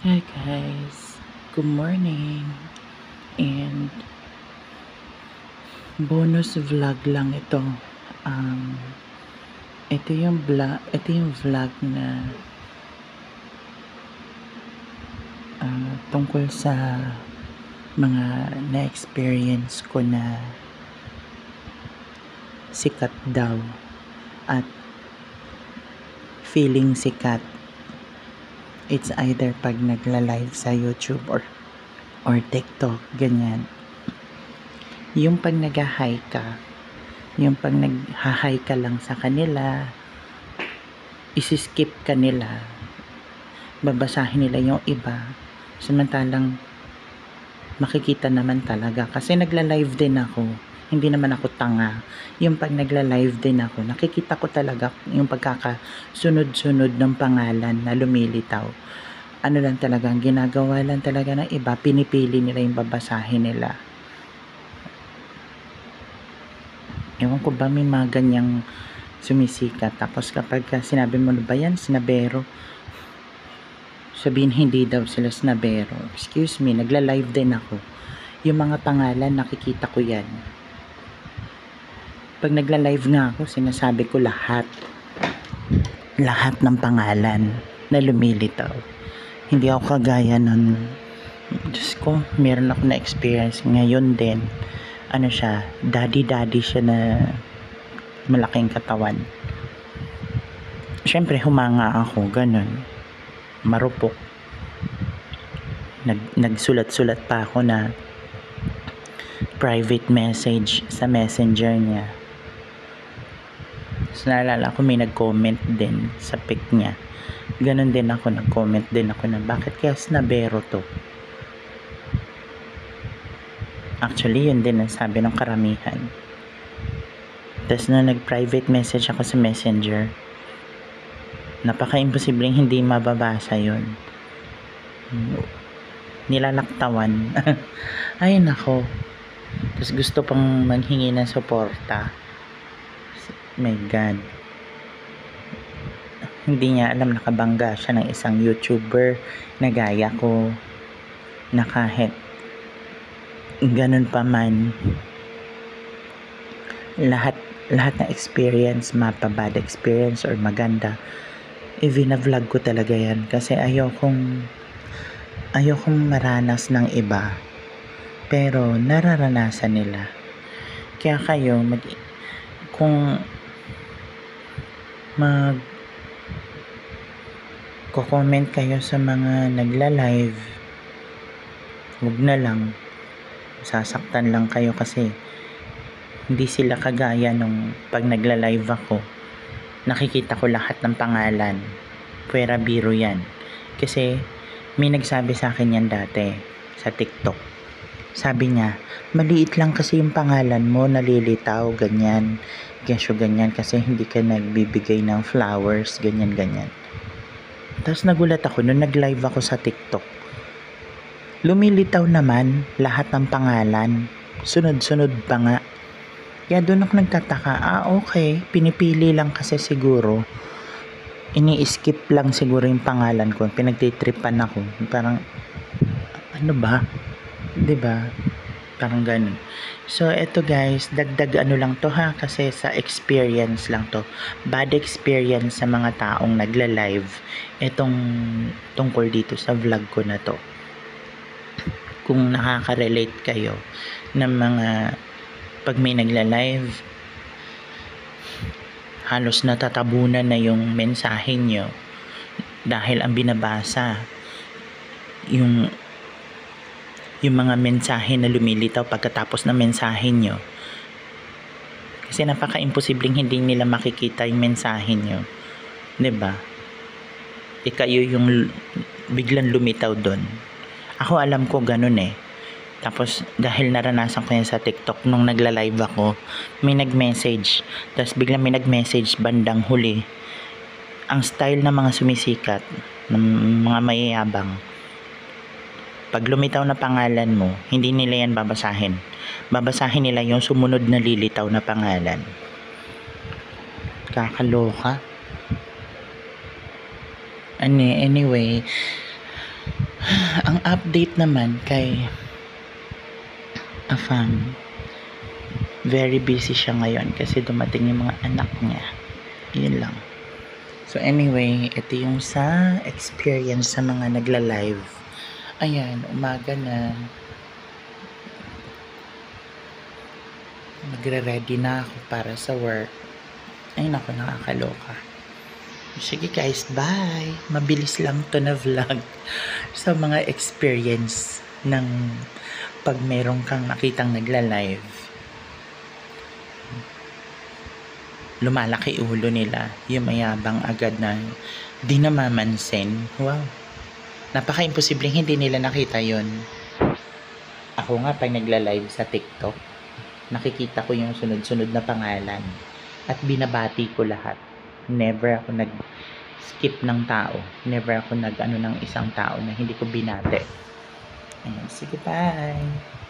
Hi guys, good morning, and bonus vlog lang ito. Um, ito yung vlog na tungkol sa mga na-experience ko na sikat daw at feeling sikat. It's either pag nagla-live sa YouTube or TikTok, ganyan. Yung pag nag-hi ka, yung pag nag-hi ka lang sa kanila, isi-skip ka nila, babasahin nila yung iba, samantalang makikita naman talaga kasi nagla-live din ako, hindi naman ako tanga. Yung pag nagla-live din ako, nakikita ko talaga yung pagkakasunod-sunod ng pangalan na lumilitaw. Ano lang talaga, ang ginagawa lang talaga ng iba, pinipili nila yung babasahin nila. Ewan ko ba, may mga ganyang sumisikat. Tapos kapag sinabi mo, ba yan, sinabero, sabihin hindi daw sila snabero. Excuse me, nagla-live din ako. Yung mga pangalan, nakikita ko yan. Pag nagla-live nga ako, sinasabi ko lahat. Lahat ng pangalan na lumilitaw. Hindi ako kagaya nun. Diyos ko, meron ako na experience ngayon din. Ano siya, daddy siya na malaking katawan. Siyempre, humanga ako, ganun. Marupok. Nagsulat-sulat pa ako na private message sa messenger niya. So, naalala ko may nag-comment din sa pic niya. Ganon din ako, nag-comment din ako na bakit kaya snabero to? Actually, yun din ang sabi ng karamihan. Tapos na nag-private message ako sa messenger, napaka-imposibleng hindi mababasa yun. Nilalaktawan. Ay nako. Tapos gusto pang manghingi ng suporta. My God. Hindi niya alam, nakabangga siya ng isang YouTuber na gaya ko, na kahit ganun pa man, lahat na experience, mapa-bad experience or maganda, i-vlog ko talaga yan kasi ayokong maranas ng iba pero nararanasan nila. Kaya kayo kung comment kayo sa mga nagla-live, huwag na lang, sasaktan lang kayo kasi hindi sila kagaya nung pag nagla-live ako, nakikita ko lahat ng pangalan, pwera biro yan. Kasi may nagsabi sa akin yan dati sa TikTok, sabi niya, maliit lang kasi yung pangalan mo, nalilitaw, ganyan, ganyan, kasi hindi ka nagbibigay ng flowers, ganyan. Tapos nagulat ako nung nag-live ako sa TikTok, lumilitaw naman lahat ng pangalan, sunod-sunod pa nga. Kaya doon ako nagtataka, okay, pinipili lang kasi siguro, ini-skip lang siguro yung pangalan ko, pinagtitripan ako, parang ano ba, 'di ba? Parang ganun. So eto guys, dagdag ano lang to ha, kasi sa experience lang to, bad experience sa mga taong nagla-live etong tungkol dito sa vlog ko na to. Kung nakaka-relate kayo ng mga pag may nagla-live, halos natatabunan na yung mensahe nyo dahil ang binabasa yung mga mensahe na lumilitaw pagkatapos ng mensahe nyo, kasi napaka-imposibleng hindi nila makikita yung mensahe nyo, 'di ba? Kayo yung biglang lumitaw doon. Ako alam ko ganun Tapos dahil naranasan ko yan sa TikTok nung nagla-live ako, may nag-message, tapos biglang may nag-message bandang huli. Ang style ng mga sumisikat, ng mga mayayabang, pag lumitaw na pangalan mo, hindi nila yan babasahin. Babasahin nila yung sumunod na lilitaw na pangalan. Kakaloka. Anyway, Ang update naman kay Afam, very busy siya ngayon kasi dumating yung mga anak niya. Yun lang. So anyway, ito yung sa experience sa mga nagla-live. Ayan, umaga na. Magre-ready na ako para sa work. Ay naku, nakakaloka. Sige guys, bye! Mabilis lang to na vlog sa mga experience ng pag meron kang nakitang nagla-live. Lumalaki ulo nila, yung mayabang agad na di namamansin. Wow, napaka-imposibleng hindi nila nakita yon. Ako nga pag nagla-live sa TikTok, nakikita ko yung sunod-sunod na pangalan at binabati ko lahat. Never ako nag-skip ng tao. Never ako nag-ano ng isang tao na hindi ko binate. Ayan, sige, bye!